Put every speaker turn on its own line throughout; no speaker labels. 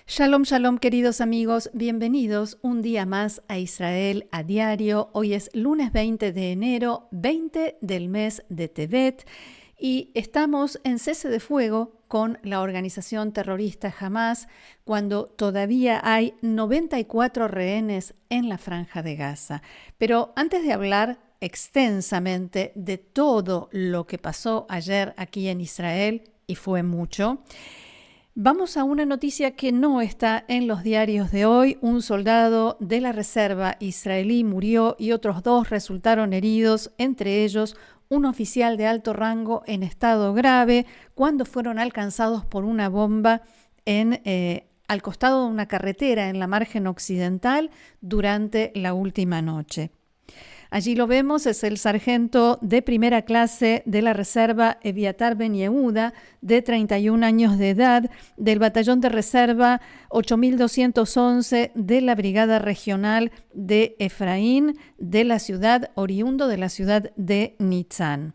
Shalom, shalom, queridos amigos, bienvenidos un día más a Israel a Diario. Hoy es lunes 20 de enero, 20 del mes de Tevet, y estamos en cese de fuego con la organización terrorista Hamas cuando todavía hay 94 rehenes en la Franja de Gaza. Pero antes de hablar extensamente de todo lo que pasó ayer aquí en Israel, y fue mucho, vamos a una noticia que no está en los diarios de hoy. Un soldado de la reserva israelí murió y otros 2 resultaron heridos, entre ellos un oficial de alto rango en estado grave, cuando fueron alcanzados por una bomba al costado de una carretera en la margen occidental durante la última noche. Allí lo vemos, es el sargento de primera clase de la reserva Eviatar Ben Yehuda, de 31 años de edad, del batallón de reserva 8211 de la Brigada Regional de Efraín, de la ciudad, oriundo de la ciudad de Nitzán.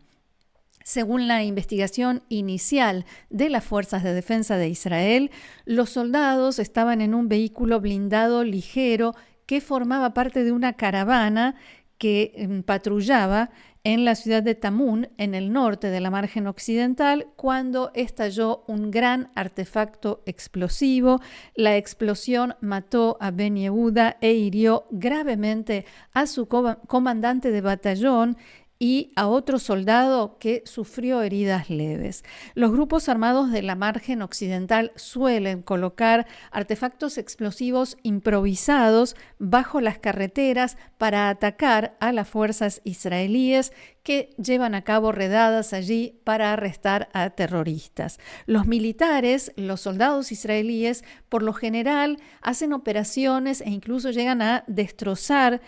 Según la investigación inicial de las Fuerzas de Defensa de Israel, los soldados estaban en un vehículo blindado ligero que formaba parte de una caravana que patrullaba en la ciudad de Tamun, en el norte de la margen occidental, cuando estalló un gran artefacto explosivo. La explosión mató a Ben Yehuda e hirió gravemente a su comandante de batallón y a otro soldado que sufrió heridas leves. Los grupos armados de la margen occidental suelen colocar artefactos explosivos improvisados bajo las carreteras para atacar a las fuerzas israelíes que llevan a cabo redadas allí para arrestar a terroristas. Los militares, los soldados israelíes, por lo general hacen operaciones e incluso llegan a destrozar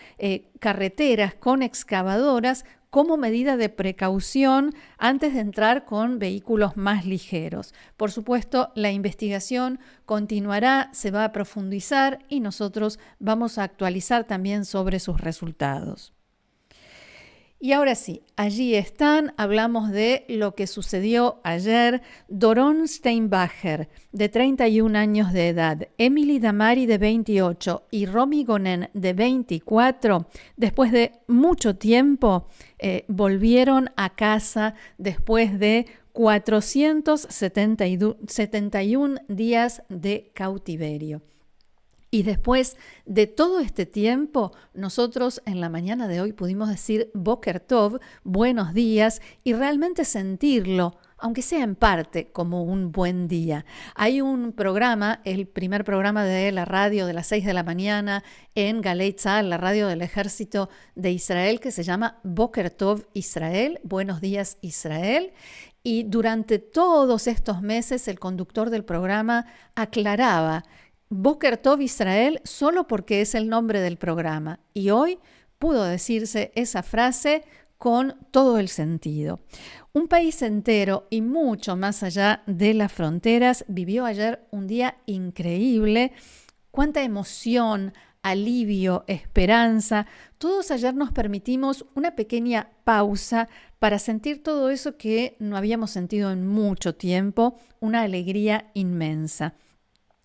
carreteras con excavadoras como medida de precaución antes de entrar con vehículos más ligeros. Por supuesto, la investigación continuará, se va a profundizar y nosotros vamos a actualizar también sobre sus resultados. Y ahora sí, allí están, hablamos de lo que sucedió ayer. Doron Steinbacher, de 31 años de edad, Emily Damari, de 28, y Romy Gonen, de 24, después de mucho tiempo, volvieron a casa después de 471 días de cautiverio. Y después de todo este tiempo, nosotros en la mañana de hoy pudimos decir Boker Tov, buenos días, y realmente sentirlo, aunque sea en parte, como un buen día. Hay un programa, el primer programa de la radio de las 6 de la mañana en Galei Tzahal, la radio del Ejército de Israel, que se llama Boker Tov Israel, buenos días Israel. Y durante todos estos meses el conductor del programa aclaraba Boker Tov Israel solo porque es el nombre del programa, y hoy pudo decirse esa frase con todo el sentido. Un país entero y mucho más allá de las fronteras vivió ayer un día increíble. Cuánta emoción, alivio, esperanza. Todos ayer nos permitimos una pequeña pausa para sentir todo eso que no habíamos sentido en mucho tiempo, una alegría inmensa,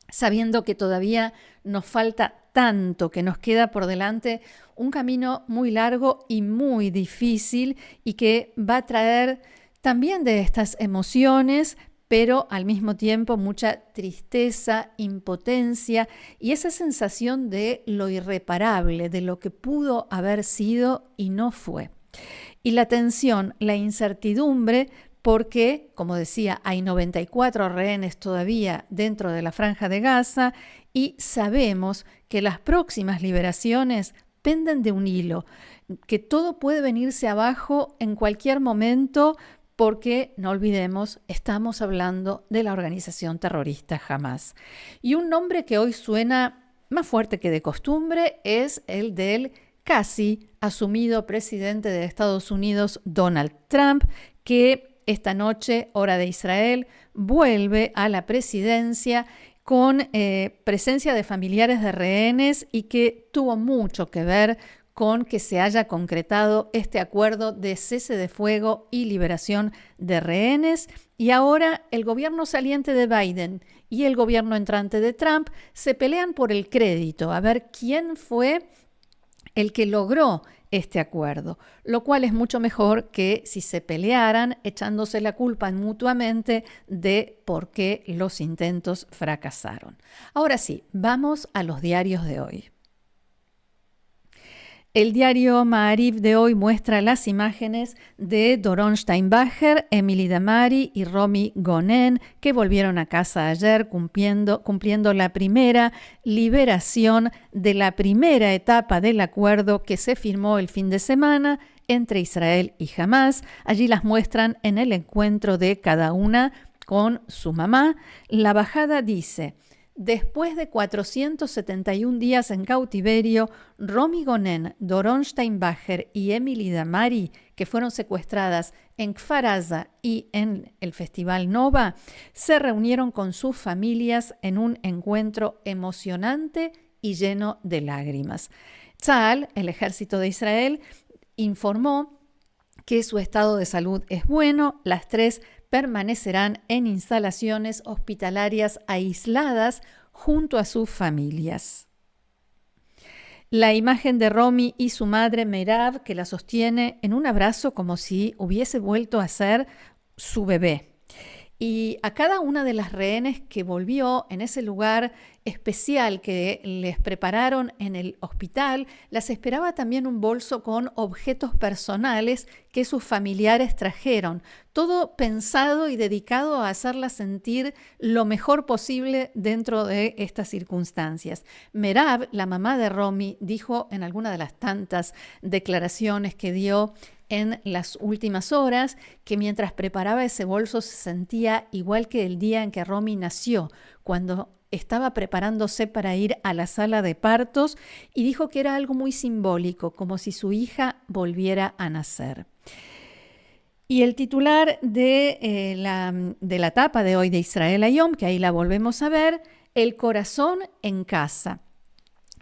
sabiendo que todavía nos falta tanto, que nos queda por delante un camino muy largo y muy difícil, y que va a traer también de estas emociones, pero al mismo tiempo mucha tristeza, impotencia y esa sensación de lo irreparable, de lo que pudo haber sido y no fue. Y la tensión, la incertidumbre, porque, como decía, hay 94 rehenes todavía dentro de la Franja de Gaza y sabemos que las próximas liberaciones penden de un hilo, que todo puede venirse abajo en cualquier momento, porque, no olvidemos, estamos hablando de la organización terrorista Hamas. Y un nombre que hoy suena más fuerte que de costumbre es el del casi asumido presidente de Estados Unidos, Donald Trump, que esta noche, hora de Israel, vuelve a la presidencia con presencia de familiares de rehenes y que tuvo mucho que ver con que se haya concretado este acuerdo de cese de fuego y liberación de rehenes. Y ahora el gobierno saliente de Biden y el gobierno entrante de Trump se pelean por el crédito, a ver quién fue el que logró este acuerdo, lo cual es mucho mejor que si se pelearan echándose la culpa mutuamente de por qué los intentos fracasaron. Ahora sí, vamos a los diarios de hoy. El diario Maariv de hoy muestra las imágenes de Doron Steinbacher, Emily Damari y Romi Gonen, que volvieron a casa ayer cumpliendo la primera liberación de la primera etapa del acuerdo que se firmó el fin de semana entre Israel y Hamás. Allí las muestran en el encuentro de cada una con su mamá. La bajada dice: después de 471 días en cautiverio, Romi Gonen, Doron Steinbacher y Emily Damari, que fueron secuestradas en Kfar Aza y en el Festival Nova, se reunieron con sus familias en un encuentro emocionante y lleno de lágrimas. Tzahal, el ejército de Israel, informó que su estado de salud es bueno. Las tres permanecerán en instalaciones hospitalarias aisladas junto a sus familias. La imagen de Romi y su madre Meirav, que la sostiene en un abrazo como si hubiese vuelto a ser su bebé. Y a cada una de las rehenes que volvió en ese lugar especial que les prepararon en el hospital, las esperaba también un bolso con objetos personales que sus familiares trajeron. Todo pensado y dedicado a hacerlas sentir lo mejor posible dentro de estas circunstancias. Meirav, la mamá de Romi, dijo en alguna de las tantas declaraciones que dio en las últimas horas que mientras preparaba ese bolso se sentía igual que el día en que Romi nació, cuando estaba preparándose para ir a la sala de partos, y dijo que era algo muy simbólico, como si su hija volviera a nacer. Y el titular de la tapa de hoy de Israel Hayom, que ahí la volvemos a ver, el corazón en casa.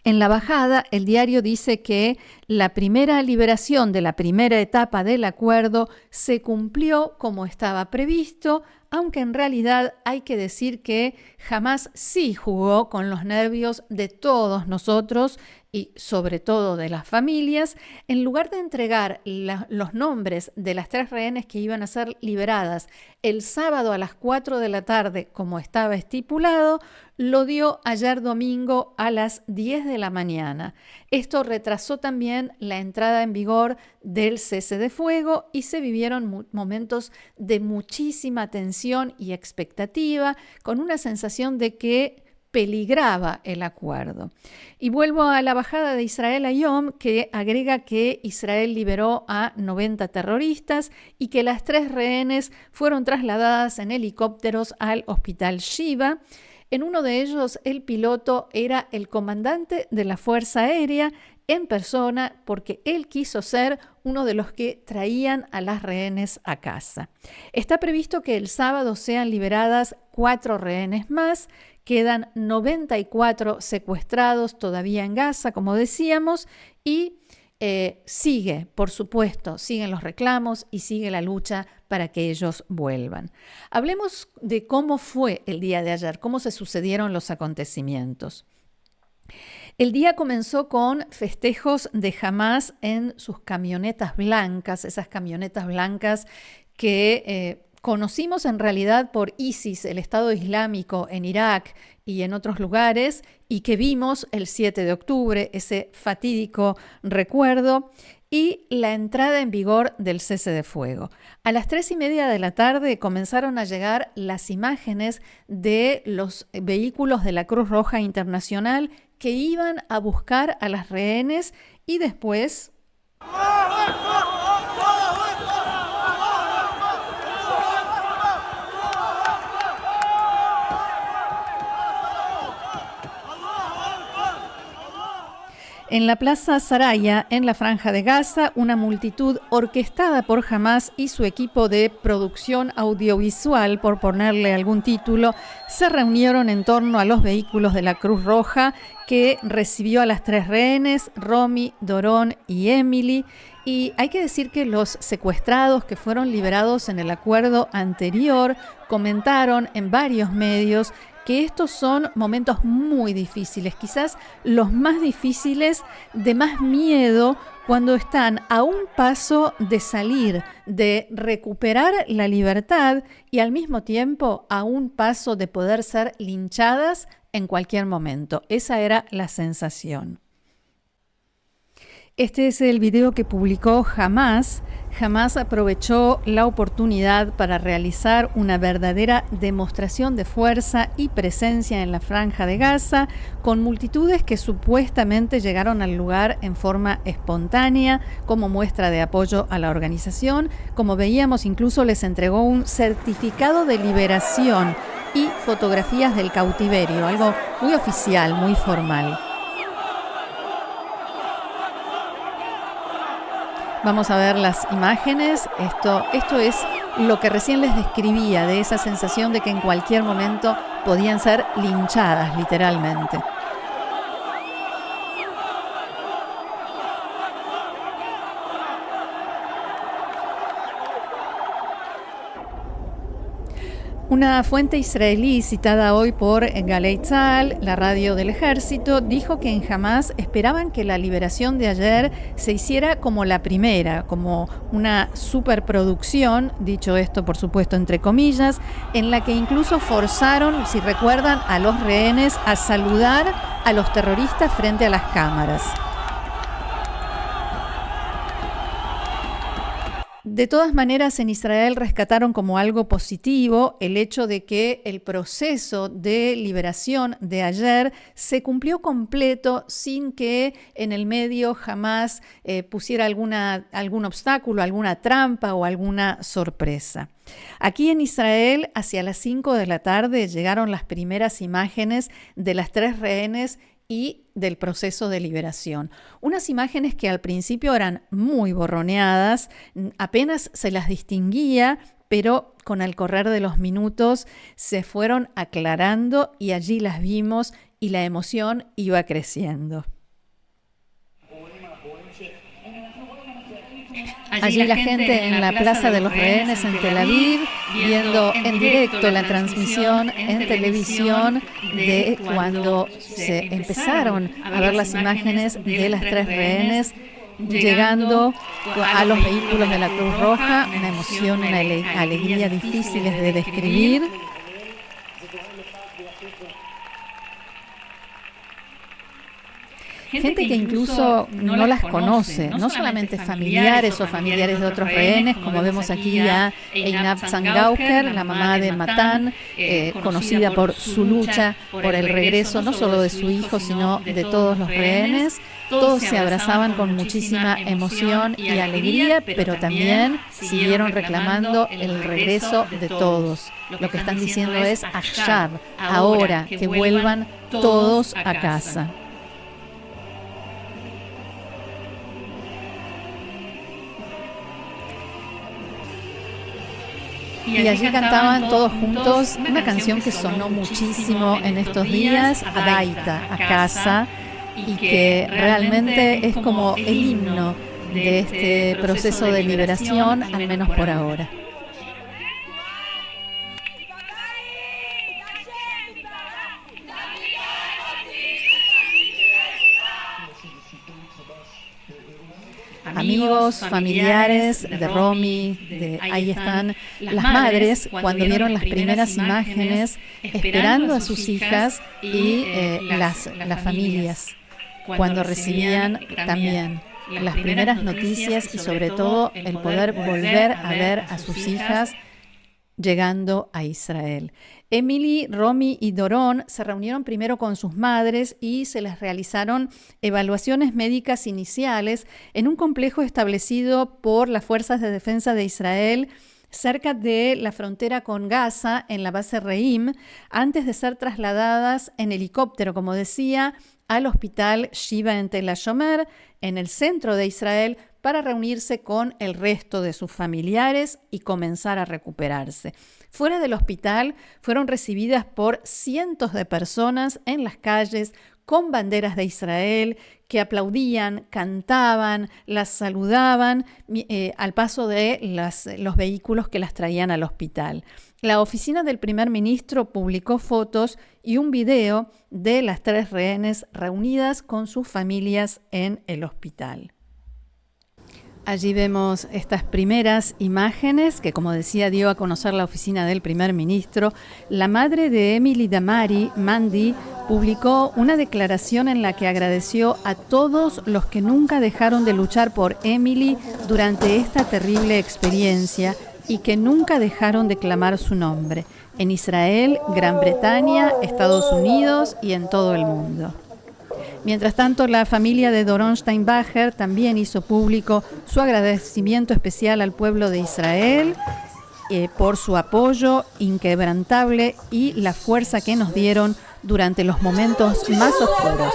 En la bajada, el diario dice que la primera liberación de la primera etapa del acuerdo se cumplió como estaba previsto, aunque en realidad hay que decir que Hamás sí jugó con los nervios de todos nosotros y sobre todo de las familias. En lugar de entregar los nombres de las tres rehenes que iban a ser liberadas el sábado a las 4 de la tarde, como estaba estipulado, lo dio ayer domingo a las 10 de la mañana. Esto retrasó también la entrada en vigor del cese de fuego y se vivieron momentos de muchísima tensión y expectativa, con una sensación de que peligraba el acuerdo. Y vuelvo a la bajada de Israel Hayom, que agrega que Israel liberó a 90 terroristas y que las tres rehenes fueron trasladadas en helicópteros al hospital Shiva. En uno de ellos, el piloto era el comandante de la Fuerza Aérea en persona, porque él quiso ser uno de los que traían a las rehenes a casa. Está previsto que el sábado sean liberadas 4 rehenes más. Quedan 94 secuestrados todavía en Gaza, como decíamos, y sigue, por supuesto, siguen los reclamos y sigue la lucha para que ellos vuelvan. Hablemos de cómo fue el día de ayer, cómo se sucedieron los acontecimientos. El día comenzó con festejos de Hamás en sus camionetas blancas, esas camionetas blancas que conocimos en realidad por ISIS, el Estado Islámico en Irak y en otros lugares, y que vimos el 7 de octubre, ese fatídico recuerdo, y la entrada en vigor del cese de fuego. A las 3:30 de la tarde comenzaron a llegar las imágenes de los vehículos de la Cruz Roja Internacional que iban a buscar a las rehenes y después En la Plaza Saraya, en la Franja de Gaza, una multitud orquestada por Hamás y su equipo de producción audiovisual, por ponerle algún título, se reunieron en torno a los vehículos de la Cruz Roja, que recibió a las 3 rehenes, Romy, Doron y Emily. Y hay que decir que los secuestrados que fueron liberados en el acuerdo anterior comentaron en varios medios que estos son momentos muy difíciles, quizás los más difíciles, de más miedo, cuando están a un paso de salir, de recuperar la libertad y al mismo tiempo a un paso de poder ser linchadas en cualquier momento. Esa era la sensación. Este es el video que publicó Hamás. Hamás aprovechó la oportunidad para realizar una verdadera demostración de fuerza y presencia en la Franja de Gaza, con multitudes que supuestamente llegaron al lugar en forma espontánea, como muestra de apoyo a la organización. Como veíamos, incluso les entregó un certificado de liberación y fotografías del cautiverio, algo muy oficial, muy formal. Vamos a ver las imágenes. Esto es lo que recién les describía, de esa sensación de que en cualquier momento podían ser linchadas, literalmente. Una fuente israelí citada hoy por Galei Tzahal, la radio del ejército, dijo que en Hamás esperaban que la liberación de ayer se hiciera como la primera, como una superproducción, dicho esto por supuesto entre comillas, en la que incluso forzaron, si recuerdan, a los rehenes a saludar a los terroristas frente a las cámaras. De todas maneras, en Israel rescataron como algo positivo el hecho de que el proceso de liberación de ayer se cumplió completo sin que en el medio jamás pusiera algún obstáculo, alguna trampa o alguna sorpresa. Aquí en Israel, hacia las 5 de la tarde, llegaron las primeras imágenes de las 3 rehenes y del proceso de liberación. Unas imágenes que al principio eran muy borroneadas, apenas se las distinguía, pero con el correr de los minutos se fueron aclarando y allí las vimos y la emoción iba creciendo. Allí la gente en la Plaza de los Rehenes en Tel Aviv, viendo en directo la transmisión en televisión de cuando se empezaron a ver las imágenes de las 3 rehenes llegando a los vehículos de la Cruz Roja, una emoción, una alegría difíciles de describir. Gente que incluso no las conoce, no solamente familiares o familiares de otros rehenes, como vemos aquí a Einab Zangauker, la mamá de Matan, conocida por su lucha por el regreso no solo de su hijo, sino de todos los rehenes. Todos se abrazaban con muchísima emoción y alegría, pero también siguieron reclamando el regreso de todos. Lo que están diciendo es Ahshav, ahora, que vuelvan todos a casa. Y allí cantaban todos juntos una canción que sonó muchísimo en estos días, Adaita, a casa, y que realmente es como el himno de este proceso de liberación, al menos por ahora. Amigos, familiares de Romy, ahí están las madres cuando vieron las primeras imágenes, esperando a sus hijas y las familias, cuando recibían también las primeras noticias y sobre todo el poder volver a ver a sus hijas llegando a Israel. Emily, Romy y Doron se reunieron primero con sus madres y se les realizaron evaluaciones médicas iniciales en un complejo establecido por las Fuerzas de Defensa de Israel cerca de la frontera con Gaza, en la base Reim, antes de ser trasladadas en helicóptero, como decía, al hospital Shiva en Tel HaShomer, en el centro de Israel, para reunirse con el resto de sus familiares y comenzar a recuperarse. Fuera del hospital fueron recibidas por cientos de personas en las calles con banderas de Israel que aplaudían, cantaban, las saludaban al paso de los vehículos que las traían al hospital. La oficina del primer ministro publicó fotos y un video de las 3 rehenes reunidas con sus familias en el hospital. Allí vemos estas primeras imágenes que, como decía, dio a conocer la oficina del primer ministro. La madre de Emily Damari, Mandy, publicó una declaración en la que agradeció a todos los que nunca dejaron de luchar por Emily durante esta terrible experiencia y que nunca dejaron de clamar su nombre, en Israel, Gran Bretaña, Estados Unidos y en todo el mundo. Mientras tanto, la familia de Doron Steinbacher también hizo público su agradecimiento especial al pueblo de Israel por su apoyo inquebrantable y la fuerza que nos dieron durante los momentos más oscuros.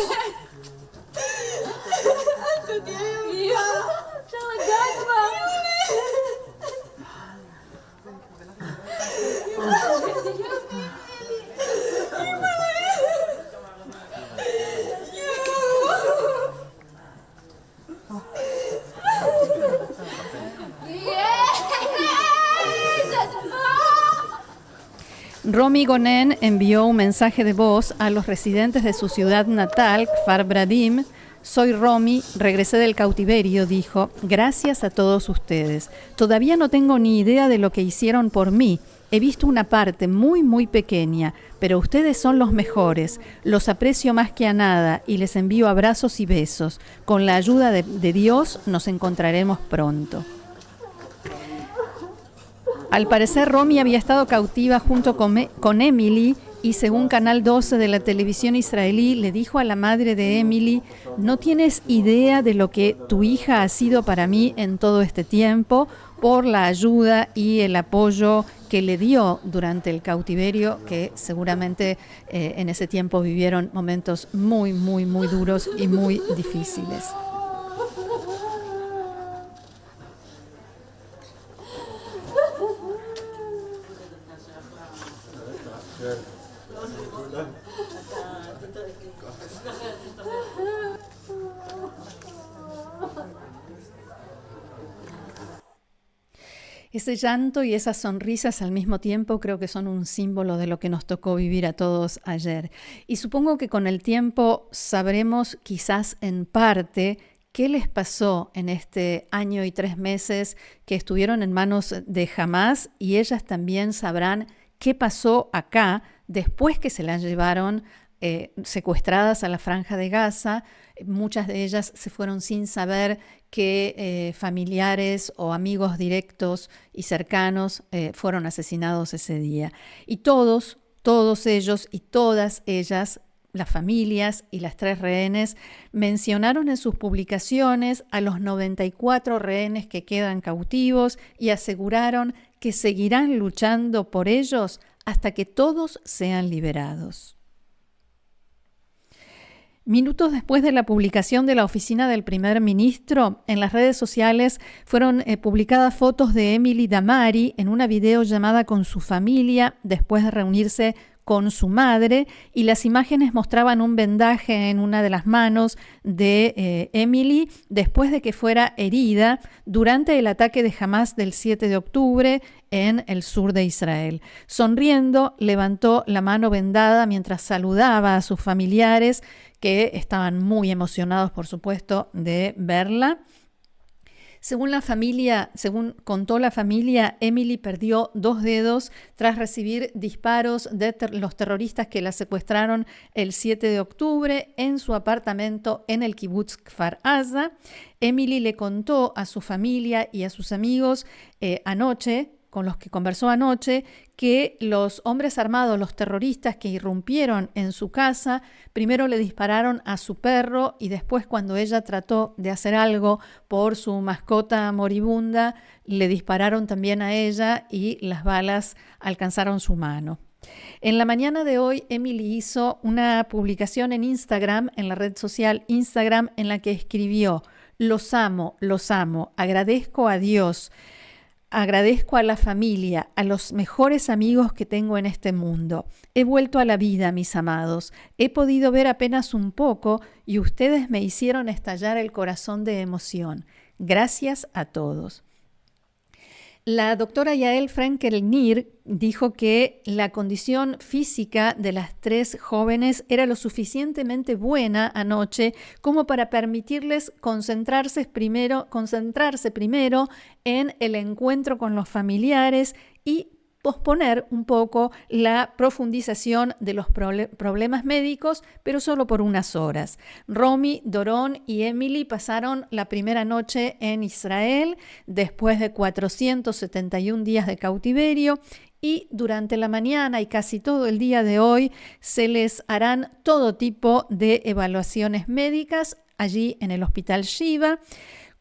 Romy Gonen envió un mensaje de voz a los residentes de su ciudad natal, Kfar Bradim. Soy Romy, regresé del cautiverio, dijo, gracias a todos ustedes. Todavía no tengo ni idea de lo que hicieron por mí. He visto una parte muy, muy pequeña, pero ustedes son los mejores. Los aprecio más que a nada y les envío abrazos y besos. Con la ayuda de Dios nos encontraremos pronto. Al parecer, Romy había estado cautiva junto con Emily y, según Canal 12 de la televisión israelí, le dijo a la madre de Emily, no tienes idea de lo que tu hija ha sido para mí en todo este tiempo, por la ayuda y el apoyo que le dio durante el cautiverio, que seguramente en ese tiempo vivieron momentos muy, muy, muy duros y muy difíciles. Ese llanto y esas sonrisas al mismo tiempo creo que son un símbolo de lo que nos tocó vivir a todos ayer. Y supongo que con el tiempo sabremos quizás en parte qué les pasó en este año y 3 meses que estuvieron en manos de Hamás, y ellas también sabrán qué pasó acá después que se las llevaron secuestradas a la Franja de Gaza. Muchas de ellas se fueron sin saber que familiares o amigos directos y cercanos fueron asesinados ese día. Y todos ellos y todas ellas, las familias y las 3 rehenes, mencionaron en sus publicaciones a los 94 rehenes que quedan cautivos y aseguraron que seguirán luchando por ellos hasta que todos sean liberados. Minutos después de la publicación de la oficina del primer ministro, en las redes sociales fueron publicadas fotos de Emily Damari en una videollamada con su familia después de reunirse con su madre, y las imágenes mostraban un vendaje en una de las manos de Emily después de que fuera herida durante el ataque de Hamás del 7 de octubre en el sur de Israel. Sonriendo, levantó la mano vendada mientras saludaba a sus familiares, que estaban muy emocionados, por supuesto, de verla. Según contó la familia, Emily perdió 2 dedos tras recibir disparos de los terroristas que la secuestraron el 7 de octubre en su apartamento en el kibutz Kfar Aza. Emily le contó a su familia y a sus amigos con los que conversó anoche, que los hombres armados, los terroristas que irrumpieron en su casa, primero le dispararon a su perro y después, cuando ella trató de hacer algo por su mascota moribunda, le dispararon también a ella y las balas alcanzaron su mano. En la mañana de hoy, Emily hizo una publicación en Instagram, en la red social Instagram, en la que escribió: los amo, agradezco a Dios, agradezco a la familia, a los mejores amigos que tengo en este mundo. He vuelto a la vida, mis amados. He podido ver apenas un poco y ustedes me hicieron estallar el corazón de emoción. Gracias a todos. La doctora Yael Frankel-Nir dijo que la condición física de las 3 jóvenes era lo suficientemente buena anoche como para permitirles concentrarse primero en el encuentro con los familiares y posponer un poco la profundización de los problemas médicos, pero solo por unas horas. Romy, Doron y Emily pasaron la primera noche en Israel después de 471 días de cautiverio y durante la mañana y casi todo el día de hoy se les harán todo tipo de evaluaciones médicas allí en el Hospital Shiva.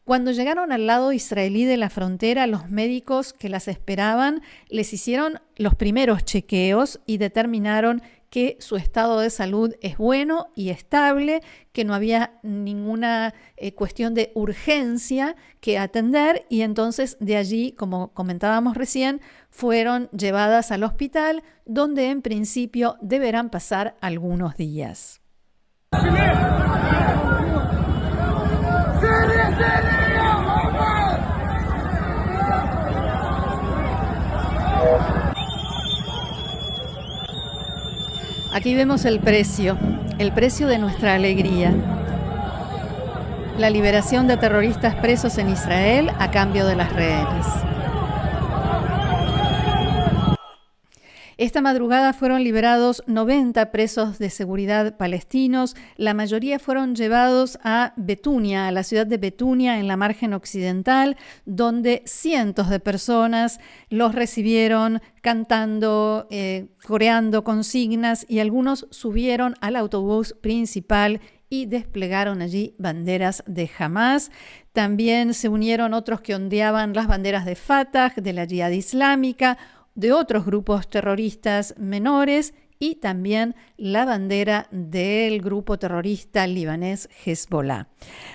Cuando llegaron al lado israelí de la frontera, los médicos que las esperaban les hicieron los primeros chequeos y determinaron que su estado de salud es bueno y estable, que no había ninguna cuestión de urgencia que atender y entonces de allí, como comentábamos recién, fueron llevadas al hospital donde en principio deberán pasar algunos días. Aquí vemos el precio de nuestra alegría. La liberación de terroristas presos en Israel a cambio de las rehenes. Esta madrugada fueron liberados 90 presos de seguridad palestinos. La mayoría fueron llevados a Betunia, a la ciudad de Betunia, en la margen occidental, donde cientos de personas los recibieron cantando, coreando consignas y algunos subieron al autobús principal y desplegaron allí banderas de Hamas. También se unieron otros que ondeaban las banderas de Fatah, de la Yihad Islámica, de otros grupos terroristas menores y también la bandera del grupo terrorista libanés Hezbollah.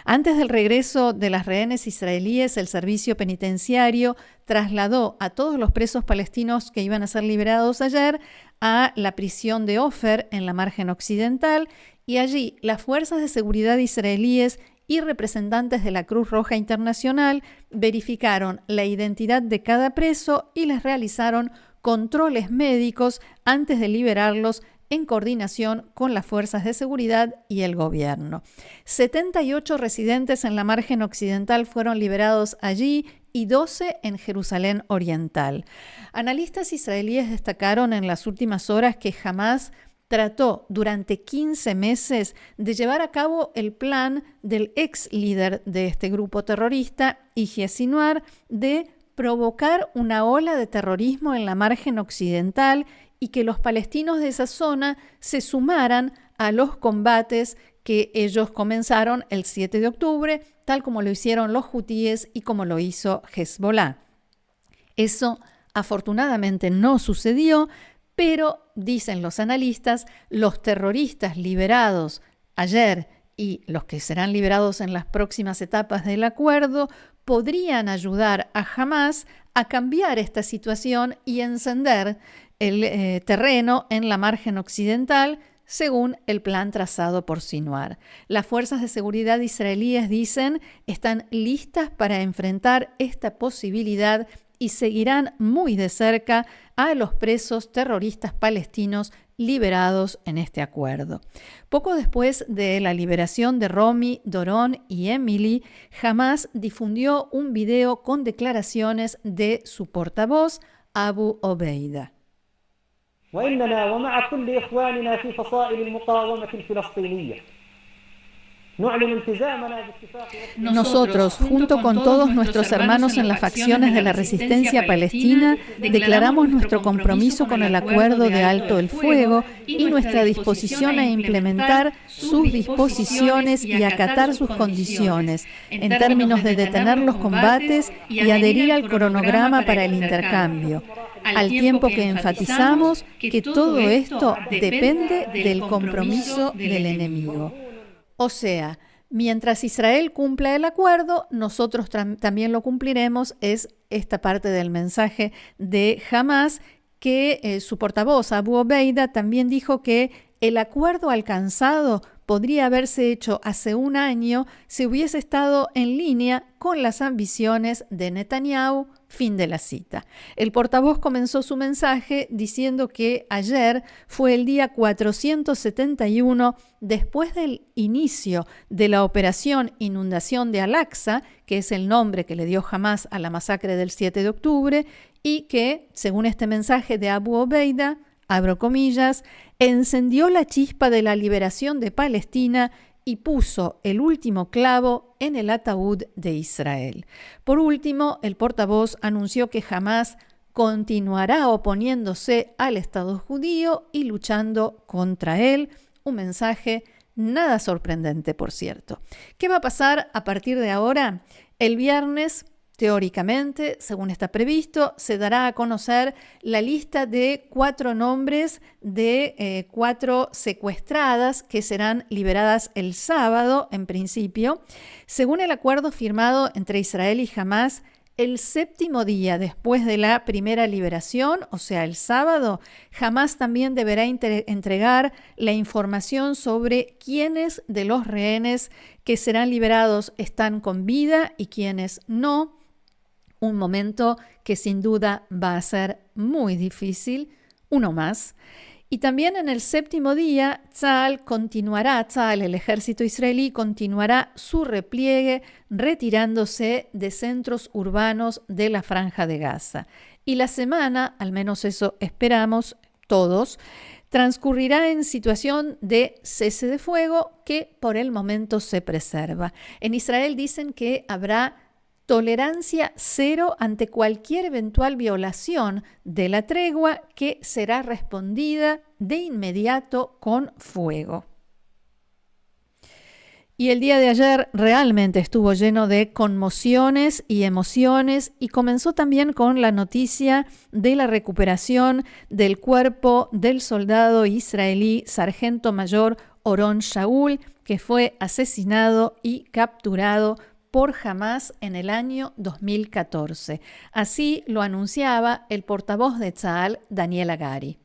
Antes del regreso de las rehenes israelíes, el servicio penitenciario trasladó a todos los presos palestinos que iban a ser liberados ayer a la prisión de Ofer en la margen occidental y allí las fuerzas de seguridad israelíes y representantes de la Cruz Roja Internacional verificaron la identidad de cada preso y les realizaron controles médicos antes de liberarlos en coordinación con las fuerzas de seguridad y el gobierno. 78 residentes en la margen occidental fueron liberados allí y 12 en Jerusalén Oriental. Analistas israelíes destacaron en las últimas horas que Hamas trató durante 15 meses de llevar a cabo el plan del ex líder de este grupo terrorista, Yihya Sinwar, de provocar una ola de terrorismo en la margen occidental y que los palestinos de esa zona se sumaran a los combates que ellos comenzaron el 7 de octubre, tal como lo hicieron los hutíes y como lo hizo Hezbollah. Eso afortunadamente no sucedió, pero, dicen los analistas, los terroristas liberados ayer y los que serán liberados en las próximas etapas del acuerdo podrían ayudar a Hamas a cambiar esta situación y encender el terreno en la margen occidental, según el plan trazado por Sinwar. Las fuerzas de seguridad israelíes, dicen, están listas para enfrentar esta posibilidad y seguirán muy de cerca a los presos terroristas palestinos liberados en este acuerdo. Poco después de la liberación de Romy, Doron y Emily, Hamas difundió un video con declaraciones de su portavoz, Abu Obeida. Nosotros, junto con todos nuestros hermanos en las facciones de la resistencia palestina, declaramos nuestro compromiso con el acuerdo de alto el fuego y nuestra disposición a implementar sus disposiciones y acatar sus condiciones, en términos de detener los combates y adherir al cronograma para el intercambio. al tiempo que enfatizamos que todo esto depende del compromiso del enemigo. O sea, mientras Israel cumpla el acuerdo, nosotros también lo cumpliremos. Es esta parte del mensaje de Hamás que su portavoz Abu Obeida también dijo que el acuerdo alcanzado podría haberse hecho hace un año si hubiese estado en línea con las ambiciones de Netanyahu. Fin de la cita. El portavoz comenzó su mensaje diciendo que ayer fue el día 471 después del inicio de la operación Inundación de Al-Aqsa, que es el nombre que le dio Hamás a la masacre del 7 de octubre, y que, según este mensaje de Abu Obeida, abro comillas, encendió la chispa de la liberación de Palestina y puso el último clavo en el ataúd de Israel. Por último, el portavoz anunció que Hamás continuará oponiéndose al Estado judío y luchando contra él. Un mensaje nada sorprendente, por cierto. ¿Qué va a pasar a partir de ahora? El viernes, teóricamente, según está previsto, se dará a conocer la lista de 4 nombres de 4 secuestradas que serán liberadas el sábado, en principio. Según el acuerdo firmado entre Israel y Hamás, el 7º día después de la primera liberación, o sea, el sábado, Hamás también deberá entregar la información sobre quiénes de los rehenes que serán liberados están con vida y quiénes no. Un momento que sin duda va a ser muy difícil, uno más. Y también en el 7º día, Tzahal, el ejército israelí, continuará su repliegue retirándose de centros urbanos de la Franja de Gaza. Y la semana, al menos eso esperamos todos, transcurrirá en situación de cese de fuego que por el momento se preserva. En Israel dicen que habrá tolerancia cero ante cualquier eventual violación de la tregua que será respondida de inmediato con fuego. Y el día de ayer realmente estuvo lleno de conmociones y emociones y comenzó también con la noticia de la recuperación del cuerpo del soldado israelí sargento mayor Oron Shaul, que fue asesinado y capturado por Hamás en el año 2014. Así lo anunciaba el portavoz de Tzahal, Daniel Hagari.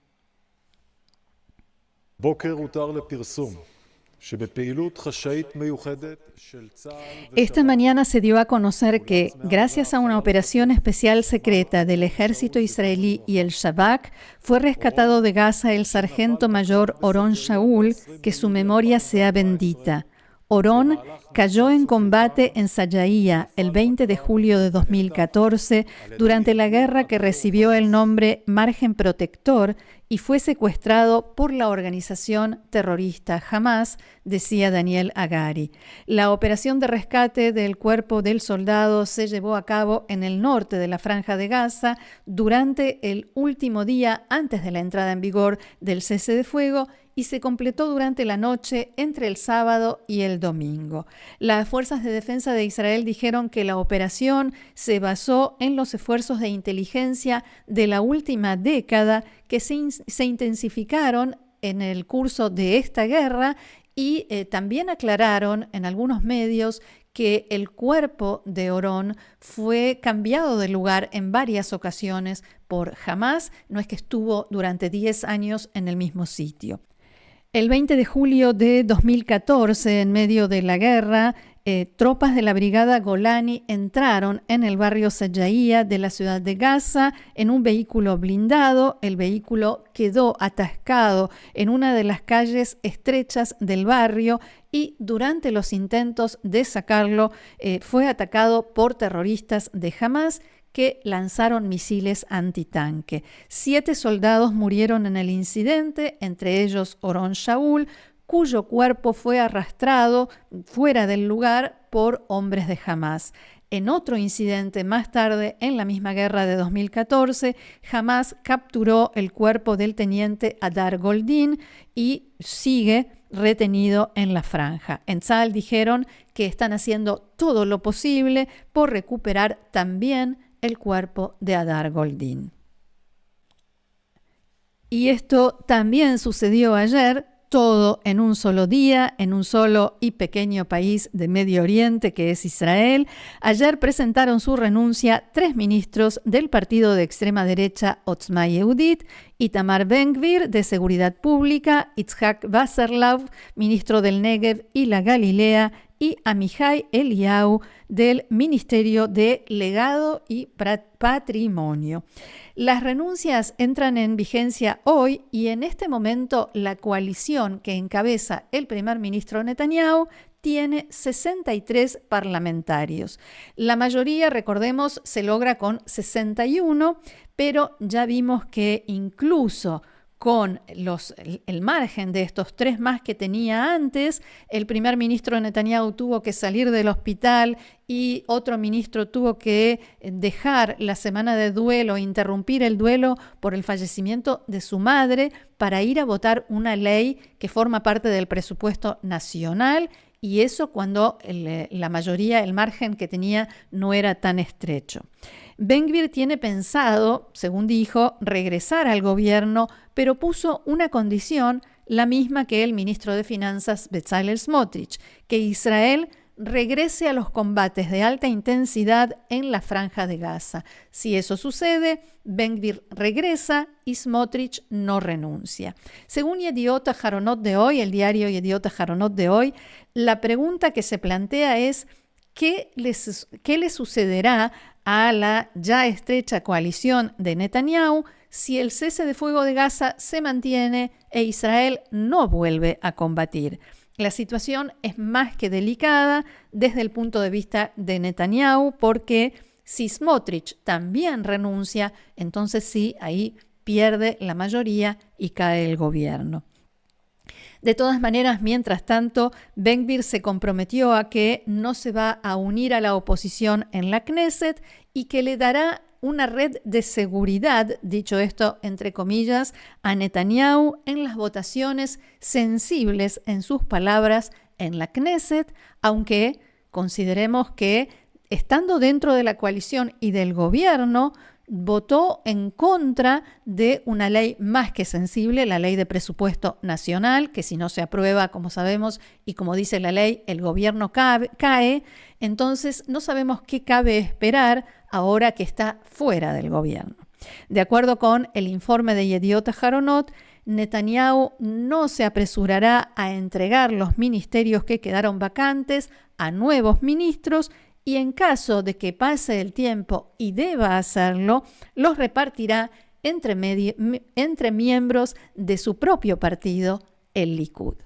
Esta mañana se dio a conocer que, gracias a una operación especial secreta del ejército israelí y el Shabak, fue rescatado de Gaza el sargento mayor Oron Shaul, que su memoria sea bendita. Oron cayó en combate en Sayaya el 20 de julio de 2014 durante la guerra que recibió el nombre Margen Protector y fue secuestrado por la organización terrorista Hamás, decía Daniel Hagari. La operación de rescate del cuerpo del soldado se llevó a cabo en el norte de la Franja de Gaza durante el último día antes de la entrada en vigor del cese de fuego y se completó durante la noche entre el sábado y el domingo. Las fuerzas de defensa de Israel dijeron que la operación se basó en los esfuerzos de inteligencia de la última década que se intensificaron en el curso de esta guerra y también aclararon en algunos medios que el cuerpo de Oron fue cambiado de lugar en varias ocasiones por Hamás, no es que estuvo durante 10 años en el mismo sitio. El 20 de julio de 2014, en medio de la guerra, tropas de la brigada Golani entraron en el barrio Sayaya de la ciudad de Gaza en un vehículo blindado. El vehículo quedó atascado en una de las calles estrechas del barrio y durante los intentos de sacarlo fue atacado por terroristas de Hamás que lanzaron misiles antitanque. 7 soldados murieron en el incidente, entre ellos Oron Shaul, cuyo cuerpo fue arrastrado fuera del lugar por hombres de Hamás. En otro incidente más tarde, en la misma guerra de 2014, Hamás capturó el cuerpo del teniente Hadar Goldin y sigue retenido en la franja. En Tzahal dijeron que están haciendo todo lo posible por recuperar también el cuerpo de Hadar Goldin. Y esto también sucedió ayer, todo en un solo día, en un solo y pequeño país de Medio Oriente que es Israel. Ayer presentaron su renuncia 3 ministros del partido de extrema derecha Otzma Yehudit, Itamar Ben-Gvir de Seguridad Pública, Itzhak Wasserlauf, ministro del Negev y la Galilea, y Amihai Eliyahu del Ministerio de Legado y Patrimonio. Las renuncias entran en vigencia hoy y en este momento la coalición que encabeza el primer ministro Netanyahu tiene 63 parlamentarios. La mayoría, recordemos, se logra con 61, pero ya vimos que incluso con el margen de estos 3 más que tenía antes, el primer ministro Netanyahu tuvo que salir del hospital y otro ministro tuvo que dejar la semana de duelo, interrumpir el duelo por el fallecimiento de su madre para ir a votar una ley que forma parte del presupuesto nacional, y eso cuando la mayoría, el margen que tenía no era tan estrecho. Ben-Gvir tiene pensado, según dijo, regresar al gobierno, pero puso una condición, la misma que el ministro de Finanzas Bezalel Smotrich, que Israel regrese a los combates de alta intensidad en la Franja de Gaza. Si eso sucede, Ben-Gvir regresa y Smotrich no renuncia. Según Yediot Aharonot de hoy, el diario Yediot Aharonot de hoy, la pregunta que se plantea es ¿qué le sucederá a la ya estrecha coalición de Netanyahu si el cese de fuego de Gaza se mantiene e Israel no vuelve a combatir? La situación es más que delicada desde el punto de vista de Netanyahu, porque si Smotrich también renuncia, entonces sí, ahí pierde la mayoría y cae el gobierno. De todas maneras, mientras tanto, Ben-Gvir se comprometió a que no se va a unir a la oposición en la Knesset y que le dará una red de seguridad, dicho esto entre comillas, a Netanyahu en las votaciones sensibles, en sus palabras, en la Knesset, aunque consideremos que, estando dentro de la coalición y del gobierno, votó en contra de una ley más que sensible, la ley de presupuesto nacional, que si no se aprueba, como sabemos, y como dice la ley, el gobierno cae. Entonces no sabemos qué cabe esperar ahora que está fuera del gobierno. De acuerdo con el informe de Yediot Aharonot, Netanyahu no se apresurará a entregar los ministerios que quedaron vacantes a nuevos ministros, y en caso de que pase el tiempo y deba hacerlo, los repartirá entre miembros de su propio partido, el Likud.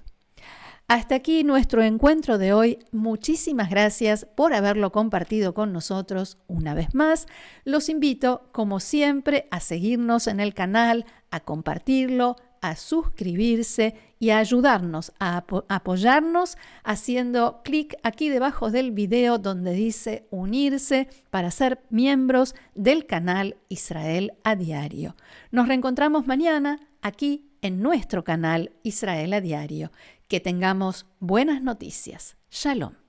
Hasta aquí nuestro encuentro de hoy. Muchísimas gracias por haberlo compartido con nosotros una vez más. Los invito, como siempre, a seguirnos en el canal, a compartirlo, a suscribirse y a ayudarnos, a apoyarnos haciendo clic aquí debajo del video donde dice unirse para ser miembros del canal Israel a Diario. Nos reencontramos mañana aquí en nuestro canal Israel a Diario. Que tengamos buenas noticias. Shalom.